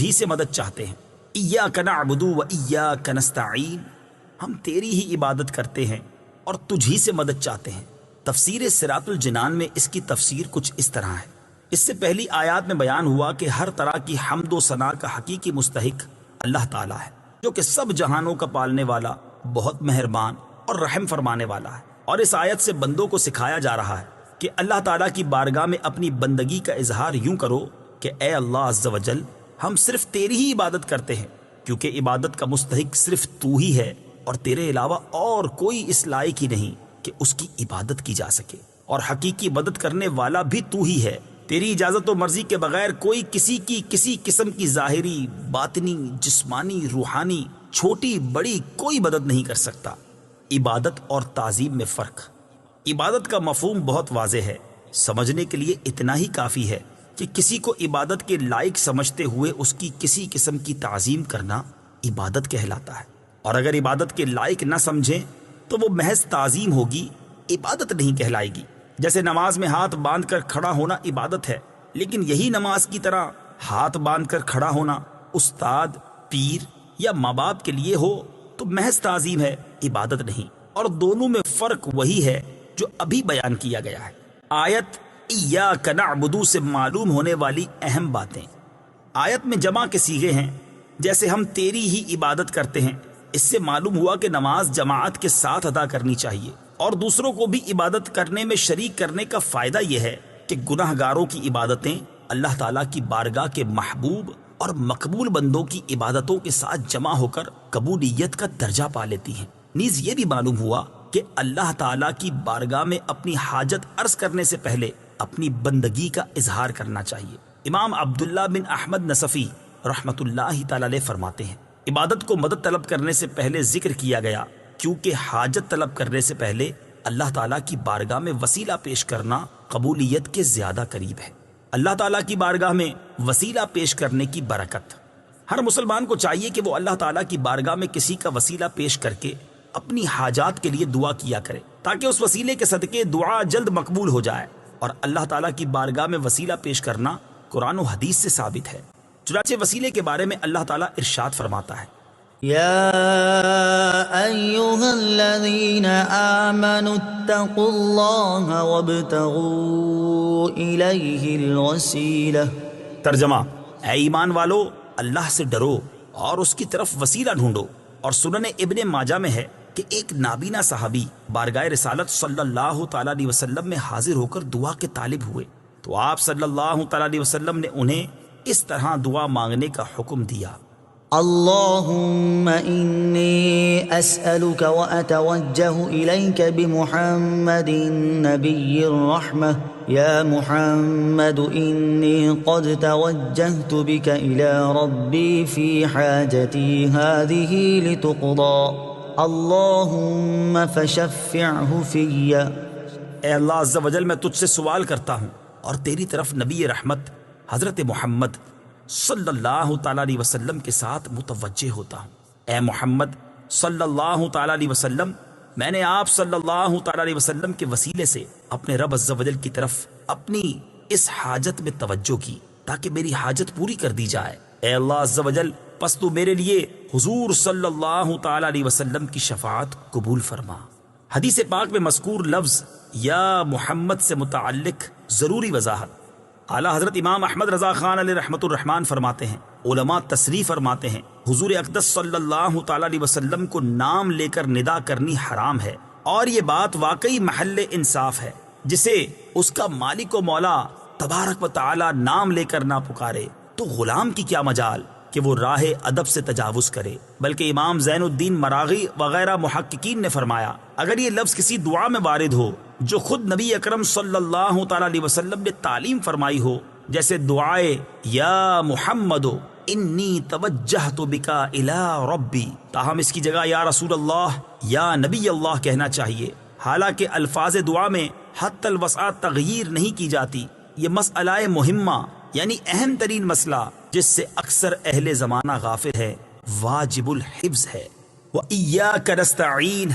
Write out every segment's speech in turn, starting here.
ہی سے مدد چاہتے ہیں۔ ایاک نعبد و ایاک نستعین، ہم تیری ہی عبادت کرتے ہیں اور تجھ ہی سے مدد چاہتے ہیں۔ تفسیر صراط الجنان میں اس کی تفسیر کچھ اس طرح ہے۔ اس سے پہلی آیات میں بیان ہوا کہ ہر طرح کی حمد و ثنا کا حقیقی مستحق اللہ تعالیٰ ہے، جو کہ سب جہانوں کا پالنے والا، بہت مہربان اور رحم فرمانے والا ہے۔ اور اس آیت سے بندوں کو سکھایا جا رہا ہے کہ اللہ تعالیٰ کی بارگاہ میں اپنی بندگی کا اظہار یوں کرو کہ اے اللہ عز و جل، ہم صرف تیری ہی عبادت کرتے ہیں، کیونکہ عبادت کا مستحق صرف تو ہی ہے اور تیرے علاوہ اور کوئی اس لائق ہی نہیں کہ اس کی عبادت کی جا سکے، اور حقیقی مدد کرنے والا بھی تو ہی ہے۔ تیری اجازت و مرضی کے بغیر کوئی کسی کی کسی قسم کی ظاہری، باطنی، جسمانی، روحانی، چھوٹی بڑی کوئی مدد نہیں کر سکتا۔ عبادت اور تعظیم میں فرق۔ عبادت کا مفہوم بہت واضح ہے، سمجھنے کے لیے اتنا ہی کافی ہے کہ کسی کو عبادت کے لائق سمجھتے ہوئے اس کی کسی قسم کی تعظیم کرنا عبادت کہلاتا ہے، اور اگر عبادت کے لائق نہ سمجھیں تو وہ محض تعظیم ہوگی، عبادت نہیں کہلائے گی۔ جیسے نماز میں ہاتھ باندھ کر کھڑا ہونا عبادت ہے، لیکن یہی نماز کی طرح ہاتھ باندھ کر کھڑا ہونا استاد، پیر یا ماں باپ کے لیے ہو تو محض تعظیم ہے، عبادت نہیں۔ اور دونوں میں فرق وہی ہے جو ابھی بیان کیا گیا ہے۔ آیت ایاک نعبد سے معلوم ہونے والی اہم باتیں۔ آیت میں جمع کے صیغے ہیں، جیسے ہم تیری ہی عبادت کرتے ہیں۔ اس سے معلوم ہوا کہ نماز جماعت کے ساتھ ادا کرنی چاہیے، اور دوسروں کو بھی عبادت کرنے میں شریک کرنے کا فائدہ یہ ہے کہ گناہ گاروں کی عبادتیں اللہ تعالیٰ کی بارگاہ کے محبوب اور مقبول بندوں کی عبادتوں کے ساتھ جمع ہو کر قبولیت کا درجہ پا لیتی ہیں۔ نیز یہ بھی معلوم ہوا کہ اللہ تعالیٰ کی بارگاہ میں اپنی حاجت عرض کرنے سے پہلے اپنی بندگی کا اظہار کرنا چاہیے۔ امام عبداللہ بن احمد نصفی رحمۃ اللہ تعالی علیہ فرماتے ہیں، عبادت کو مدد طلب کرنے سے پہلے ذکر کیا گیا، کیونکہ حاجت طلب کرنے سے پہلے اللہ تعالیٰ کی بارگاہ میں وسیلہ پیش کرنا قبولیت کے زیادہ قریب ہے۔ اللہ تعالیٰ کی بارگاہ میں وسیلہ پیش کرنے کی برکت۔ ہر مسلمان کو چاہیے کہ وہ اللہ تعالیٰ کی بارگاہ میں کسی کا وسیلہ پیش کر کے اپنی حاجات کے لیے دعا کیا کرے، تاکہ اس وسیلے کے صدقے دعا جلد مقبول ہو جائے۔ اور اللہ تعالیٰ کی بارگاہ میں وسیلہ پیش کرنا قرآن و حدیث سے ثابت ہے۔ چنانچہ وسیلے کے بارے میں اللہ تعالیٰ ارشاد فرماتا ہے، يا أيها الذين آمنوا اتقوا الله وابتغوا إليه الوسيلة۔ ترجمہ، اے ایمان والو، اللہ سے ڈرو اور اس کی طرف وسیلہ ڈھونڈو۔ اور سنن ابن ماجہ میں ہے کہ ایک نابینا صحابی بارگاہ رسالت صلی اللہ تعالیٰ علیہ وسلم میں حاضر ہو کر دعا کے طالب ہوئے، تو آپ صلی اللہ تعالیٰ علیہ وسلم نے انہیں اس طرح دعا مانگنے کا حکم دیا، اللهم إني أسألك وأتوجه إليك بمحمد نبي الرحمة يا محمد إني قد توجهت بك إلى ربي في حاجتي هذه لتقضى اللهم فشفعه في۔ اے اللہ عز و جل، میں تجھ سے سوال کرتا ہوں اور تیری طرف نبی رحمت حضرت محمد صلی اللہ تعالیٰ علیہ وسلم کے ساتھ متوجہ ہوتا ہوں۔ اے محمد صلی اللہ تعالیٰ علیہ وسلم، میں نے آپ صلی اللہ تعالیٰ علیہ وسلم کے وسیلے سے اپنے رب عز و جل کی طرف اپنی اس حاجت میں توجہ کی تاکہ میری حاجت پوری کر دی جائے۔ اے اللہ عز و جل، پس تو میرے لیے حضور صلی اللہ تعالیٰ علیہ وسلم کی شفاعت قبول فرما۔ حدیث پاک میں مذکور لفظ یا محمد سے متعلق ضروری وضاحت۔ اعلیٰ حضرت امام احمد رضا خان علیہ رحمۃ الرحمان فرماتے ہیں، علماء تصریح فرماتے ہیں، حضور اقدس صلی اللہ تعالیٰ علیہ وسلم کو نام لے کر ندا کرنی حرام ہے، اور یہ بات واقعی محل انصاف ہے۔ جسے اس کا مالک و مولا تبارک و تعالیٰ نام لے کر نہ پکارے تو غلام کی کیا مجال کہ وہ راہ ادب سے تجاوز کرے۔ بلکہ امام زین الدین مراغی وغیرہ محققین نے فرمایا، اگر یہ لفظ کسی دعا میں وارد ہو جو خود نبی اکرم صلی اللہ تعالیٰ علیہ وسلم نے تعلیم فرمائی ہو، جیسے دعائے یا محمد انی توجہت بکا الی ربی، تاہم اس کی جگہ یا رسول اللہ یا نبی اللہ کہنا چاہیے۔ حالانکہ الفاظ دعا میں حتی الوسع تغییر نہیں کی جاتی۔ یہ مسئلہ مہمہ یعنی اہم ترین مسئلہ جس سے اکثر اہل زمانہ غافل ہے، واجب الحفظ ہے۔ وَإِيَّاكَ نَسْتَعِينُ،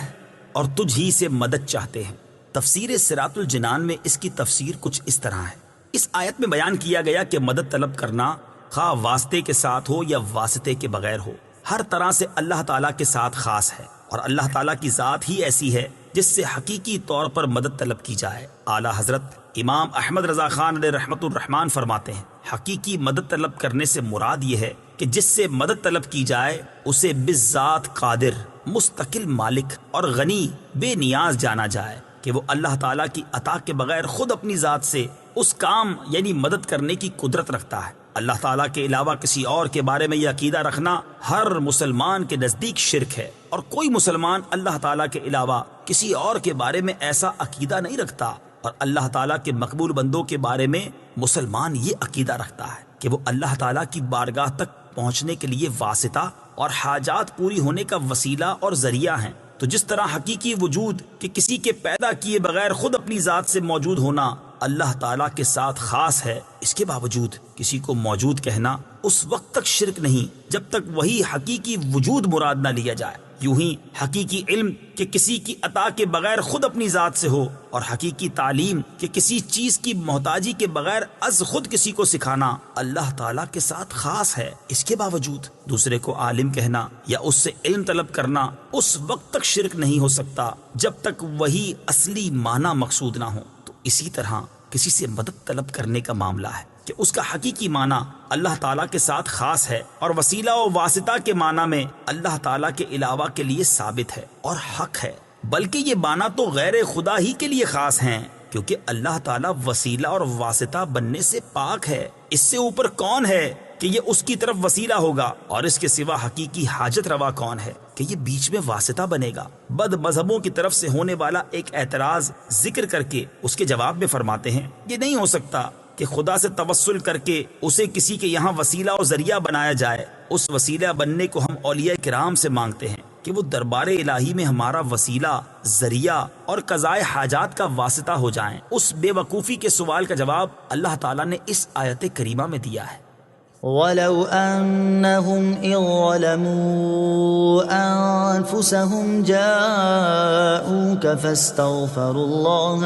اور تجھ ہی سے مدد چاہتے ہیں۔ تفسیر صراط الجنان میں اس کی تفسیر کچھ اس طرح ہے۔ اس آیت میں بیان کیا گیا کہ مدد طلب کرنا خواہ واسطے کے ساتھ ہو یا واسطے کے بغیر ہو، ہر طرح سے اللہ تعالیٰ کے ساتھ خاص ہے، اور اللہ تعالیٰ کی ذات ہی ایسی ہے جس سے حقیقی طور پر مدد طلب کی جائے۔ اعلیٰ حضرت امام احمد رضا خان علیہ رحمت الرحمن فرماتے ہیں، حقیقی مدد طلب کرنے سے مراد یہ ہے کہ جس سے مدد طلب کی جائے اسے بالذات قادر، مستقل مالک اور غنی بے نیاز جانا جائے کہ وہ اللہ تعالیٰ کی عطا کے بغیر خود اپنی ذات سے اس کام یعنی مدد کرنے کی قدرت رکھتا ہے۔ اللہ تعالیٰ کے علاوہ کسی اور کے بارے میں یہ عقیدہ رکھنا ہر مسلمان کے نزدیک شرک ہے، اور کوئی مسلمان اللہ تعالیٰ کے علاوہ کسی اور کے بارے میں ایسا عقیدہ نہیں رکھتا، اور اللہ تعالیٰ کے مقبول بندوں کے بارے میں مسلمان یہ عقیدہ رکھتا ہے کہ وہ اللہ تعالیٰ کی بارگاہ تک پہنچنے کے لیے واسطہ اور حاجات پوری ہونے کا وسیلہ اور ذریعہ ہیں۔ تو جس طرح حقیقی وجود کہ کسی کے پیدا کیے بغیر خود اپنی ذات سے موجود ہونا اللہ تعالیٰ کے ساتھ خاص ہے، اس کے باوجود کسی کو موجود کہنا اس وقت تک شرک نہیں جب تک وہی حقیقی وجود مراد نہ لیا جائے۔ یوں ہی حقیقی علم کہ کسی کی عطا کے بغیر خود اپنی ذات سے ہو، اور حقیقی تعلیم کہ کسی چیز کی محتاجی کے بغیر از خود کسی کو سکھانا اللہ تعالیٰ کے ساتھ خاص ہے، اس کے باوجود دوسرے کو عالم کہنا یا اس سے علم طلب کرنا اس وقت تک شرک نہیں ہو سکتا جب تک وہی اصلی معنی مقصود نہ ہو۔ تو اسی طرح کسی سے مدد طلب کرنے کا معاملہ ہے کہ اس کا حقیقی معنی اللہ تعالیٰ کے ساتھ خاص ہے، اور وسیلہ و واسطہ کے معنی میں اللہ تعالیٰ کے علاوہ کے لیے ثابت ہے اور حق ہے، بلکہ یہ معنی تو غیر خدا ہی کے لیے خاص ہیں، کیونکہ اللہ تعالیٰ وسیلہ اور واسطہ بننے سے پاک ہے۔ اس سے اوپر کون ہے کہ یہ اس کی طرف وسیلہ ہوگا، اور اس کے سوا حقیقی حاجت روا کون ہے کہ یہ بیچ میں واسطہ بنے گا؟ بد مذہبوں کی طرف سے ہونے والا ایک اعتراض ذکر کر کے اس کے جواب میں فرماتے ہیں، یہ نہیں ہو سکتا کہ خدا سے توسل کر کے اسے کسی کے یہاں وسیلہ اور ذریعہ بنایا جائے۔ اس وسیلہ بننے کو ہم اولیاء کرام سے مانگتے ہیں کہ وہ دربار الہی میں ہمارا وسیلہ، ذریعہ اور قضائے حاجات کا واسطہ ہو جائیں۔ اس بے وقوفی کے سوال کا جواب اللہ تعالیٰ نے اس آیت کریمہ میں دیا ہے۔ وَلَوْ أَنَّهُمْ إِذْ ظَلَمُوا أَنفُسَهُمْ جَاءُوكَ فَاسْتَغْفَرُوا اللَّهَ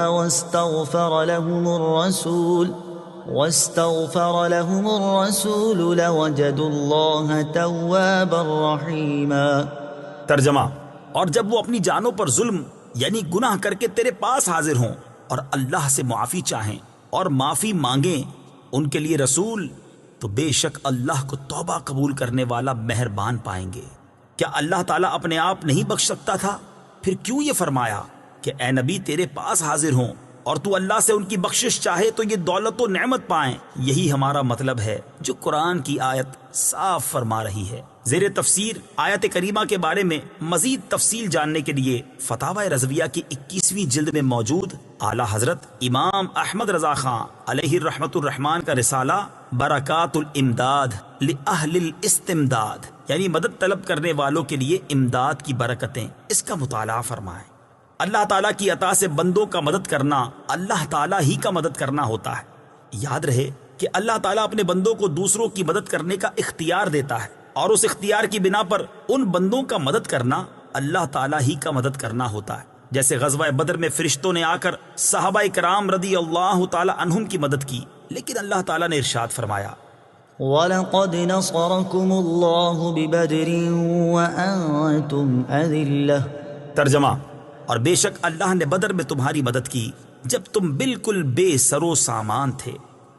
واستغفر لهم الرسول لوجدوا الله توابا رحيما۔ ترجمہ، اور جب وہ اپنی جانوں پر ظلم یعنی گناہ کر کے تیرے پاس حاضر ہوں اور اللہ سے معافی چاہیں اور معافی مانگیں ان کے لیے رسول، تو بے شک اللہ کو توبہ قبول کرنے والا مہربان پائیں گے۔ کیا اللہ تعالیٰ اپنے آپ نہیں بخش سکتا تھا؟ پھر کیوں یہ فرمایا کہ اے نبی تیرے پاس حاضر ہوں اور تو اللہ سے ان کی بخشش چاہے تو یہ دولت و نعمت پائیں؟ یہی ہمارا مطلب ہے جو قرآن کی آیت صاف فرما رہی ہے۔ زیر تفسیر آیت کریمہ کے بارے میں مزید تفصیل جاننے کے لیے فتاوی رضویہ کی 21ویں جلد میں موجود اعلیٰ حضرت امام احمد رضا خان علیہ رحمت الرحمن کا رسالہ برکات الامداد لأہل الاستمداد یعنی مدد طلب کرنے والوں کے لیے امداد کی برکتیں، اس کا مطالعہ فرمائیں۔ اللہ تعالیٰ کی عطا سے بندوں کا مدد کرنا اللہ تعالیٰ ہی کا مدد کرنا ہوتا ہے۔ یاد رہے کہ اللہ تعالیٰ اپنے بندوں کو دوسروں کی مدد کرنے کا اختیار دیتا ہے، اور اس اختیار کی بنا پر ان بندوں کا مدد کرنا اللہ تعالیٰ ہی کا مدد کرنا ہوتا ہے۔ جیسے غزوہ بدر میں فرشتوں نے آ کر صحابہ کرام رضی اللہ تعالیٰ عنہم کی مدد کی، لیکن اللہ تعالیٰ نے ارشاد فرمایا وَلَقَدْ نَصَرَكُمُ اللَّهُ بِبَدْرٍ وَأَنْتُمْ أَذِلَّةٌ۔ ترجمہ، اور بے شک اللہ نے بدر میں تمہاری مدد کی جب تم بالکل بے سر و سامان تھے۔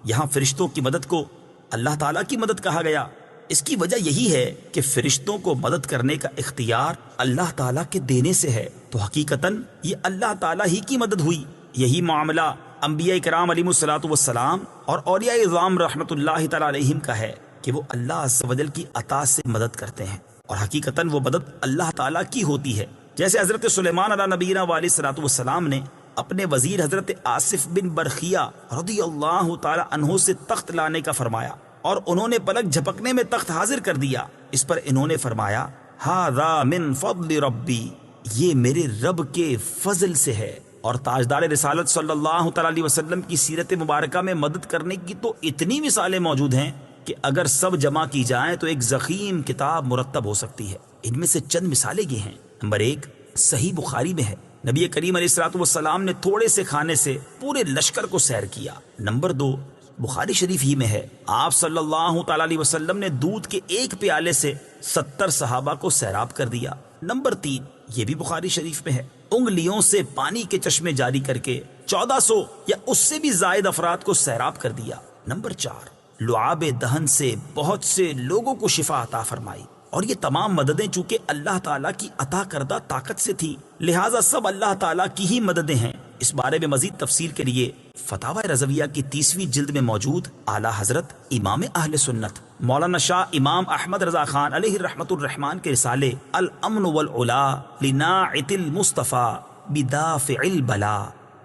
یہاں فرشتوں کی مدد کو اللہ تعالیٰ کی مدد کہا گیا، اس کی وجہ یہی ہے کہ فرشتوں کو مدد کرنے کا اختیار اللہ تعالیٰ کے دینے سے ہے، تو حقیقتاً یہ اللہ تعالیٰ ہی کی مدد ہوئی۔ یہی معاملہ انبیاء کرام علیہ الصلوۃ والسلام اور اولیاء اعظام رحمۃ اللہ تعالیٰ علیہم کا ہے کہ وہ اللہ عز و جل کی عطا سے مدد کرتے ہیں، اور حقیقتاً وہ مدد اللہ تعالیٰ کی ہوتی ہے۔ جیسے حضرت سلیمان علیہ نبینا علیہ الصلوۃ والسلام نے اپنے وزیر حضرت آصف بن برخیہ رضی اللہ تعالیٰ عنہ سے تخت لانے کا فرمایا، اور انہوں نے پلک جھپکنے میں تخت حاضر کر دیا۔ اس پر انہوں نے فرمایا ھذا من فضل ربی، یہ میرے رب کے فضل سے ہے۔ اور تاجدار رسالت صلی اللہ تعالیٰ علیہ وسلم کی سیرت مبارکہ میں مدد کرنے کی تو اتنی مثالیں موجود ہیں کہ اگر سب جمع کی جائیں تو ایک ضخیم کتاب مرتب ہو سکتی ہے۔ ان میں سے چند مثالیں یہ ہیں۔ نمبر 1 صحیح بخاری میں ہے، نبی کریم علیہ الصلوۃ والسلام نے تھوڑے سے کھانے سے پورے لشکر کو سیر کیا۔ نمبر 2 بخاری شریف ہی میں ہے، آپ صلی اللہ تعالی علیہ وسلم نے دودھ کے ایک پیالے سے 70 صحابہ کو سیراب کر دیا۔ نمبر 3، یہ بھی بخاری شریف میں ہے، انگلیوں سے پانی کے چشمے جاری کر کے 1400 یا اس سے بھی زائد افراد کو سیراب کر دیا۔ نمبر 4، لعاب دہن سے بہت سے لوگوں کو شفا عطا فرمائی، اور یہ تمام مددیں چونکہ اللہ تعالیٰ کی عطا کردہ طاقت سے تھی، لہٰذا سب اللہ تعالیٰ کی ہی مددیں ہیں۔ اس بارے میں مزید تفصیل کے لیے فتاوی رضویہ کی 30ویں جلد میں موجود اعلیٰ حضرت امام اہل سنت مولانا شاہ امام احمد رضا خان علیہ رحمت الرحمان کے رسالے الامن والعلا لناعت المصطفیٰ بدافع البلا،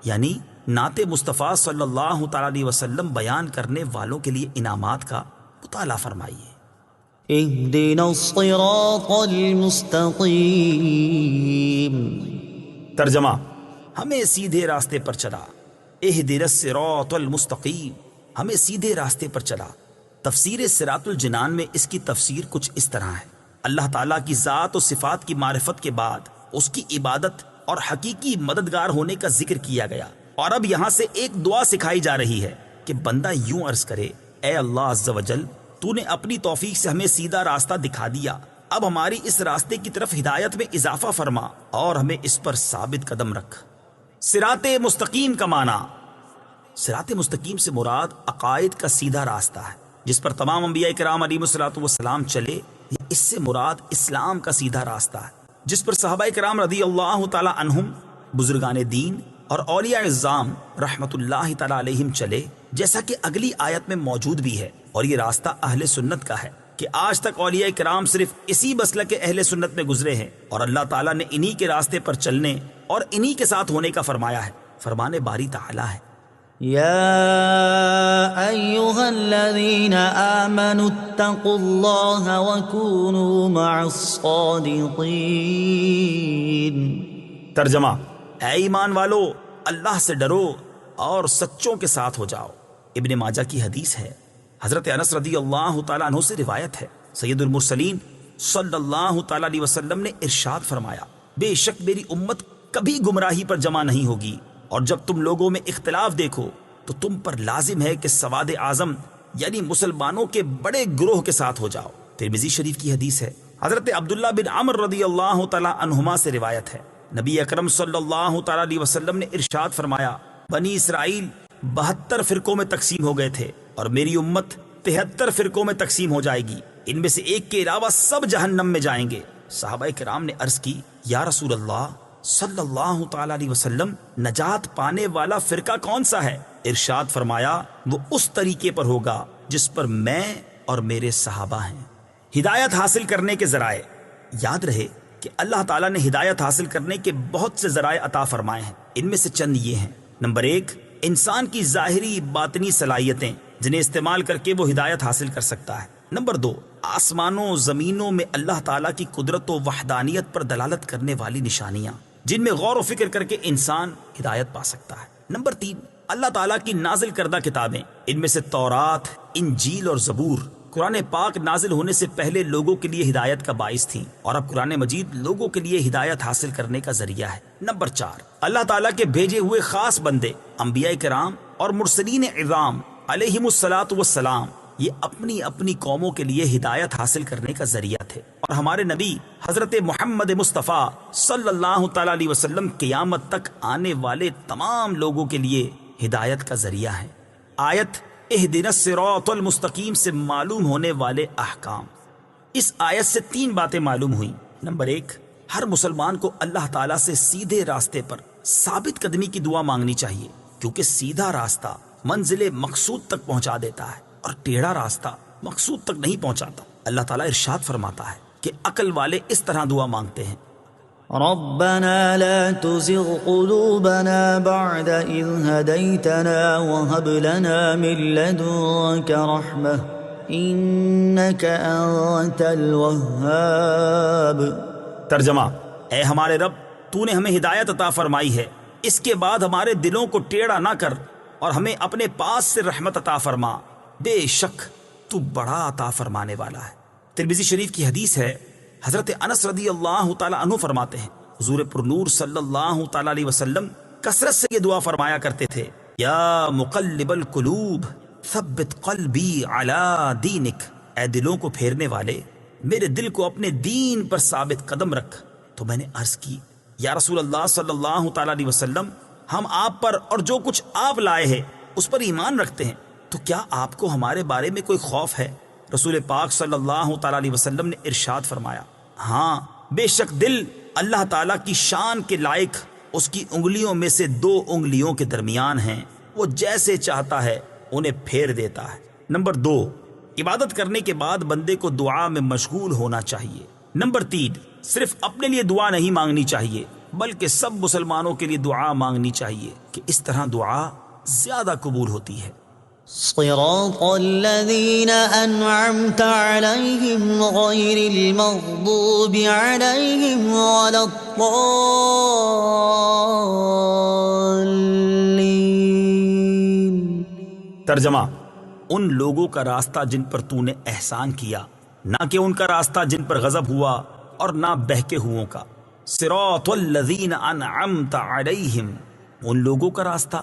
یعنی نعت مصطفیٰ صلی اللہ تعالی علیہ وسلم بیان کرنے والوں کے لیے انعامات کا مطالعہ فرمائیے۔ اهدنا الصراط المستقیم۔ ترجمہ، ہمیں سیدھے راستے پر چلا، اہدنا الصراط المستقیم، ہمیں سیدھے راستے پر چلا۔ تفسیر صراط الجنان میں اس کی تفسیر کچھ اس طرح ہے: اللہ تعالیٰ کی ذات و صفات کی معرفت کے بعد اس کی عبادت اور حقیقی مددگار ہونے کا ذکر کیا گیا، اور اب یہاں سے ایک دعا سکھائی جا رہی ہے کہ بندہ یوں عرض کرے: اے اللہ عز و جل، تو نے اپنی توفیق سے ہمیں سیدھا راستہ دکھا دیا، اب ہماری اس راستے کی طرف ہدایت میں اضافہ فرما اور ہمیں اس پر ثابت قدم رکھ۔ صراط مستقیم کا معنی، صراط مستقیم سے مراد عقائد کا سیدھا راستہ ہے جس پر تمام انبیاء کرام علیہم الصلوۃ والسلام چلے، یا اس سے مراد اسلام کا سیدھا راستہ ہے جس پر صحابہ کرام رضی اللہ تعالی عنہم، بزرگان دین اور اولیاء اعظام رحمت اللہ تعالی علیہم چلے، جیسا کہ اگلی آیت میں موجود بھی ہے۔ اور یہ راستہ اہل سنت کا ہے کہ آج تک اولیاء کرام صرف اسی مسلک اہل سنت میں گزرے ہیں، اور اللہ تعالیٰ نے انہی کے راستے پر چلنے اور انہی کے ساتھ ہونے کا فرمایا ہے۔ فرمان باری تعالیٰ ہے: يا أيها الذين آمنوا اتقوا الله وكونوا مع الصادقين۔ ترجمہ، اے ایمان والو، اللہ سے ڈرو اور سچوں کے ساتھ ہو جاؤ۔ ابن ماجہ کی حدیث ہے، حضرت انس رضی اللہ تعالیٰ عنہ سے روایت ہے، سید المرسلین صلی اللہ تعالیٰ علیہ وسلم نے ارشاد فرمایا: بے شک میری امت کبھی گمراہی پر جمع نہیں ہوگی، اور جب تم لوگوں میں اختلاف دیکھو تو تم پر لازم ہے کہ سواد اعظم یعنی مسلمانوں کے بڑے گروہ کے ساتھ ہو جاؤ۔ ترمذی شریف کی حدیث ہے، حضرت عبداللہ بن عمر رضی اللہ تعالیٰ عنہما سے روایت ہے، نبی اکرم صلی اللہ تعالیٰ علیہ وسلم نے ارشاد فرمایا: بنی اسرائیل 72 فرقوں میں تقسیم ہو گئے تھے، اور میری امت 73 فرقوں میں تقسیم ہو جائے گی، ان میں سے ایک کے علاوہ سب جہنم میں جائیں گے۔ صحابہ کرام نے عرض کی: یا رسول اللہ صلی اللہ تعالی علیہ وسلم، نجات پانے والا فرقہ کون سا ہے؟ ارشاد فرمایا: وہ اس طریقے پر ہوگا جس پر میں اور میرے صحابہ ہیں۔ ہدایت حاصل کرنے کے ذرائع، یاد رہے کہ اللہ تعالیٰ نے ہدایت حاصل کرنے کے بہت سے ذرائع عطا فرمائے ہیں، ان میں سے چند یہ ہیں: نمبر 1، انسان کی ظاہری باطنی صلاحیتیں جنہیں استعمال کر کے وہ ہدایت حاصل کر سکتا ہے۔ نمبر 2، آسمانوں زمینوں میں اللہ تعالیٰ کی قدرت و وحدانیت پر دلالت کرنے والی نشانیاں جن میں غور و فکر کر کے انسان ہدایت پا سکتا ہے۔ نمبر 3، اللہ تعالیٰ کی نازل کردہ کتابیں، ان میں سے تورات، انجیل اور زبور قرآن پاک نازل ہونے سے پہلے لوگوں کے لیے ہدایت کا باعث تھیں، اور اب قرآن مجید لوگوں کے لیے ہدایت حاصل کرنے کا ذریعہ ہے۔ نمبر 4، اللہ تعالیٰ کے بھیجے ہوئے خاص بندے انبیاء کرام اور مرسلین اعظام علیہم الصلاۃ والسلام یہ اپنی اپنی قوموں کے لیے ہدایت حاصل کرنے کا ذریعہ تھے، اور ہمارے نبی حضرت محمد مصطفیٰ صلی اللہ تعالی علیہ وسلم قیامت تک آنے والے تمام لوگوں کے لیے ہدایت کا ذریعہ ہے۔ آیت اہدنا الصراط المستقیم سے معلوم ہونے والے احکام، اس آیت سے 3 باتیں معلوم ہوئیں۔ نمبر 1، ہر مسلمان کو اللہ تعالیٰ سے سیدھے راستے پر ثابت قدمی کی دعا مانگنی چاہیے، کیونکہ سیدھا راستہ منزل مقصود تک پہنچا دیتا ہے اور ٹیڑھا راستہ مقصود تک نہیں پہنچاتا۔ اللہ تعالیٰ ارشاد فرماتا ہے کہ عقل والے اس طرح دعا مانگتے ہیں: ربنا لا تزغ قلوبنا بعد إذ هديتنا وهب لنا من لدنك رحمة إنك أنت الوهاب۔ ترجمہ، اے ہمارے رب، تو نے ہمیں ہدایت عطا فرمائی ہے، اس کے بعد ہمارے دلوں کو ٹیڑھا نہ کر اور ہمیں اپنے پاس سے رحمت عطا فرما، بے شک تو بڑا عطا فرمانے والا ہے۔ ترمذی شریف کی حدیث ہے، حضرت انس رضی اللہ تعالی عنہ فرماتے ہیں، حضور پرنور صلی اللہ تعالی علیہ وسلم کثرت سے یہ دعا فرمایا کرتے تھے: یا مقلب القلوب ثبت قلبی علی دینک، اے دلوں کو پھیرنے والے میرے دل کو اپنے دین پر ثابت قدم رکھ۔ تو میں نے عرض کی یا رسول اللہ صلی اللہ تعالی علیہ وسلم، ہم آپ پر اور جو کچھ آپ لائے ہیں اس پر ایمان رکھتے ہیں، تو کیا آپ کو ہمارے بارے میں کوئی خوف ہے؟ رسول پاک صلی اللہ تعالی علیہ وسلم نے ارشاد فرمایا، ہاں بے شک دل اللہ تعالیٰ کی شان کے لائق اس کی انگلیوں میں سے 2 انگلیوں کے درمیان ہیں، وہ جیسے چاہتا ہے انہیں پھیر دیتا ہے۔ نمبر 2، عبادت کرنے کے بعد بندے کو دعا میں مشغول ہونا چاہیے۔ نمبر 3، صرف اپنے لیے دعا نہیں مانگنی چاہیے بلکہ سب مسلمانوں کے لیے دعا مانگنی چاہیے کہ اس طرح دعا زیادہ قبول ہوتی ہے۔ صراط الذين أنعمت عليهم غير المغضوب عليهم ولا الضالين۔ ترجمہ، ان لوگوں کا راستہ جن پر تو نے احسان کیا، نہ کہ ان کا راستہ جن پر غضب ہوا اور نہ بہکے ہوئوں کا۔ صراط الذین انعمت علیہم، ان لوگوں کا راستہ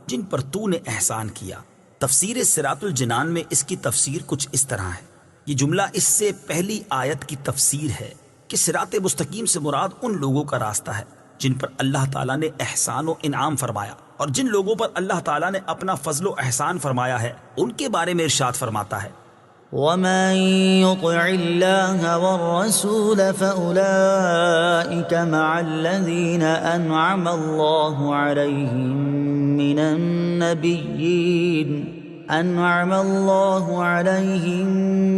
جن پر تو نے احسان کیا۔ تفسیر صراط الجنان میں اس کی تفسیر کچھ اس طرح ہے۔ یہ جملہ اس سے پہلی آیت کی تفسیر ہے کہ صراط مستقیم سے مراد ان لوگوں کا راستہ ہے جن پر اللہ تعالیٰ نے احسان و انعام فرمایا، اور جن لوگوں پر اللہ تعالیٰ نے اپنا فضل و احسان فرمایا ہے ان کے بارے میں ارشاد فرماتا ہے، ومن يطع الله والرسول فأولئك مع الذين أنعم الله عليهم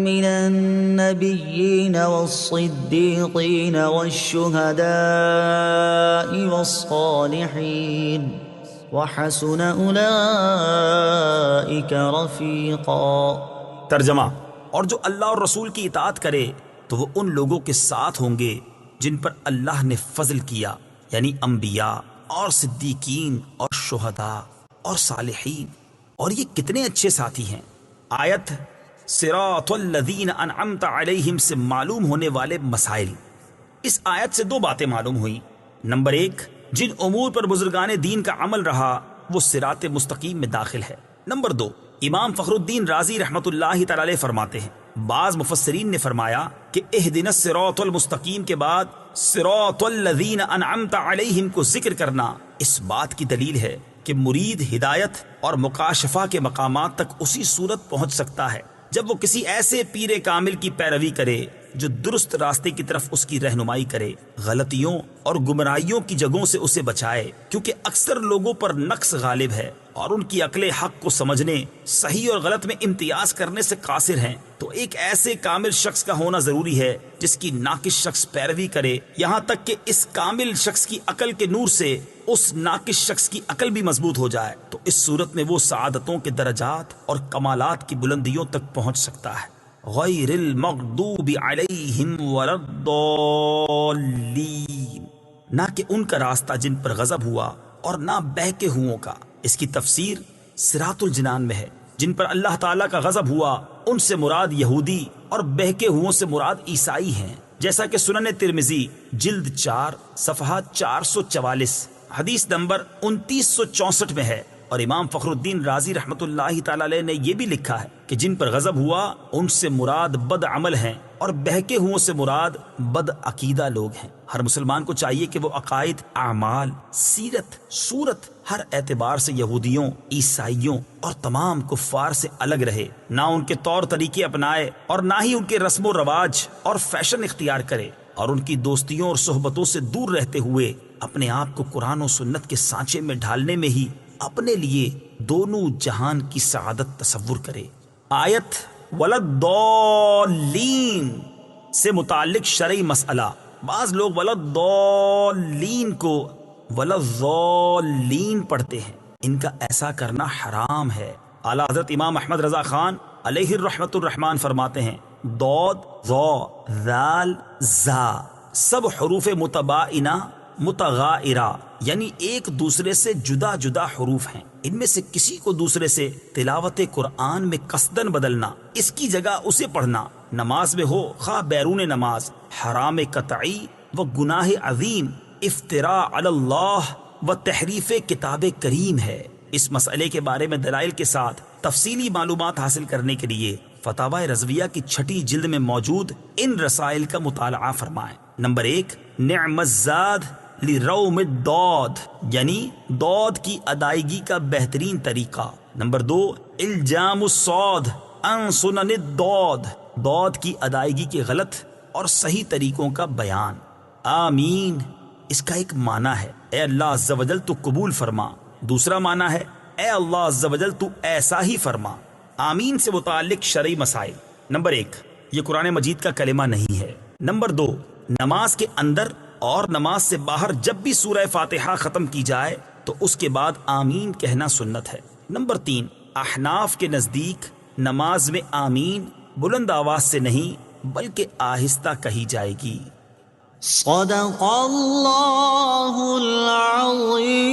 من النبيين والصديقين والشهداء والصالحين وحسن أولئك رفيقا۔ ترجمہ، اور جو اللہ اور رسول کی اطاعت کرے تو وہ ان لوگوں کے ساتھ ہوں گے جن پر اللہ نے فضل کیا، یعنی انبیاء اور صدیقین اور شہداء اور صالحین، اور یہ کتنے اچھے ساتھی ہیں۔ آیت صراط الذین انعمت علیہم سے معلوم ہونے والے مسائل۔ اس آیت سے 2 باتیں معلوم ہوئیں۔ نمبر 1، جن امور پر بزرگان دین کا عمل رہا وہ صراط مستقیم میں داخل ہے۔ نمبر 2، امام فخر الدین رازی رحمۃ اللہ تعالی علیہ فرماتے ہیں، بعض مفسرین نے فرمایا کہ اہدنا الصراط المستقیم کے بعد صراط الذین انعمت علیہم کو ذکر کرنا اس بات کی دلیل ہے کہ مرید ہدایت اور مکاشفہ کے مقامات تک اسی صورت پہنچ سکتا ہے جب وہ کسی ایسے پیر کامل کی پیروی کرے جو درست راستے کی طرف اس کی رہنمائی کرے، غلطیوں اور گمراہیوں کی جگہوں سے اسے بچائے، کیونکہ اکثر لوگوں پر نقص غالب ہے اور ان کی عقل حق کو سمجھنے، صحیح اور غلط میں امتیاز کرنے سے قاصر ہیں۔ تو ایک ایسے کامل شخص کا ہونا ضروری ہے جس کی ناقص شخص پیروی کرے، یہاں تک کہ اس کامل شخص کی عقل کے نور سے اس ناقص شخص کی عقل بھی مضبوط ہو جائے، تو اس صورت میں وہ سعادتوں کے درجات اور کمالات کی بلندیوں تک پہنچ سکتا ہے۔ غیر المغضوب علیہم ولا الضالین، نہ کہ ان کا راستہ جن پر غضب ہوا اور نہ بہکے ہوئوں کا۔ اس کی تفسیر صراط الجنان میں ہے۔ جن پر اللہ تعالیٰ کا غضب ہوا ان سے مراد یہودی اور بہکے ہوئوں سے مراد عیسائی ہیں، جیسا کہ سنن ترمذی جلد 4 صفحہ 444 حدیث نمبر 2964 میں ہے۔ اور امام فخر الدین رازی رحمۃ اللہ تعالی علیہ نے یہ بھی لکھا ہے کہ جن پر غضب ہوا ان سے مراد بد عمل ہیں اور بہکے ہوئوں سے مراد بد عقیدہ لوگ ہیں۔ ہر مسلمان کو چاہیے کہ وہ عقائد، اعمال، سیرت، صورت ہر اعتبار سے یہودیوں، عیسائیوں اور تمام کفار سے الگ رہے، نہ ان کے طور طریقے اپنائے اور نہ ہی ان کے رسم و رواج اور فیشن اختیار کرے، اور ان کی دوستیوں اور صحبتوں سے دور رہتے ہوئے اپنے آپ کو قرآن و سنت کے سانچے میں ڈھالنے میں ہی اپنے لیے دونوں جہان کی سعادت تصور کرے۔ آیت ولدالین سے متعلق شرعی مسئلہ، بعض لوگ ولدالین کو ولدالین پڑھتے ہیں، ان کا ایسا کرنا حرام ہے۔ اعلیٰ حضرت امام احمد رضا خان علیہ الرحمۃ الرحمان فرماتے ہیں، ضاد، ظا، ذال، زا سب حروف متباینہ متغائرہ یعنی ایک دوسرے سے جدا جدا حروف ہیں، ان میں سے کسی کو دوسرے سے تلاوت قرآن میں قصدن بدلنا، اس کی جگہ اسے پڑھنا، نماز میں ہو خواہ بیرون نماز، حرام قطعی و گناہ عظیم، افتراء علی اللہ و تحریف کتاب کریم ہے۔ اس مسئلے کے بارے میں دلائل کے ساتھ تفصیلی معلومات حاصل کرنے کے لیے فتاوی رضویہ کی 6 جلد میں موجود ان رسائل کا مطالعہ فرمائیں۔ نمبر 1، نعم الزاد لروم الضاد، یعنی ضاد کی ادائیگی کا بہترین طریقہ۔ نمبر 2، الجام الصاد عن سنن الضاد، ضاد کی ادائیگی کے غلط اور صحیح طریقوں کا بیان۔ آمین، اس کا ایک معنی ہے اے اللہ عز و جل تو قبول فرما، دوسرا معنی ہے اے اللہ عز و جل تو ایسا ہی فرما۔ آمین سے متعلق شرعی مسائل۔ نمبر 1، یہ قرآن مجید کا کلمہ نہیں ہے۔ نمبر 2، نماز کے اندر اور نماز سے باہر جب بھی سورہ فاتحہ ختم کی جائے تو اس کے بعد آمین کہنا سنت ہے۔ نمبر 3، احناف کے نزدیک نماز میں آمین بلند آواز سے نہیں بلکہ آہستہ کہی جائے گی۔ صدق اللہ العظیم۔